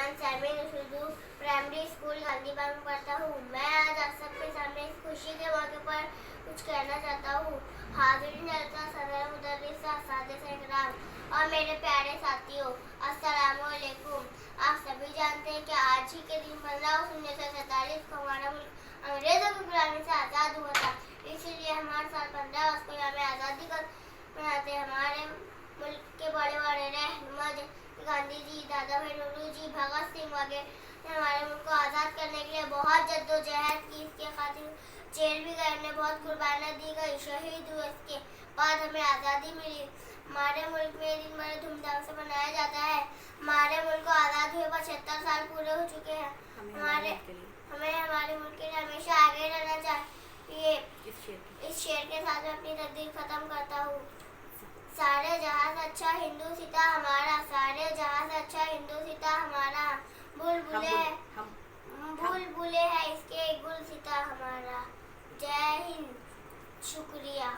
Rahman सैमिन Urdu primary school Gandhibagh में पढ़ता हूँ। मैं आज आप सबके सामने इस खुशी के मौके पर कुछ कहना चाहता हूँ। हाज़रीन जलसा सदर मुदर्रिस सादिक़ इकराम और मेरे प्यारे साथियों, अस्सलामु अलैकुम। आप सभी जानते हैं कि आज ही के दिन 15 अगस्त 1947 को हमारा मुल्क अंग्रेजों की गुलामी से आज़ाद हुआ था। इसीलिए हम हर साल 15 अगस्त को यहाँ आज़ादी का मनाते हैं। हमारे मुल्क के बड़े बड़े रहनुमा गांधी जी, दादा भाई नौरोजी जी, भगत सिंह वगैरह ने हमारे मुल्क को आज़ाद करने के लिए बहुत जद्दोजहद की। इसके खातिर जेल भी गए, हमने बहुत कुर्बानियाँ दी गई, शहीद हुए। इसके बाद हमें आज़ादी मिली। हमारे मुल्क में ये दिन बड़े धूमधाम से मनाया जाता है। हमारे मुल्क को आज़ाद हुए 75 साल पूरे हो चुके हैं। हमें हमारे मुल्क के लिए हमेशा आगे रहना चाहिए। इस शेर के साथ मैं अपनी तकदीर खत्म करता हूँ। सारे जहां से अच्छा हिंदू सीता हमारा, सारे जहां से अच्छा हिंदू सीता हमारा। बुलबुले है इसके गुल सीता हमारा। जय हिंद, शुक्रिया।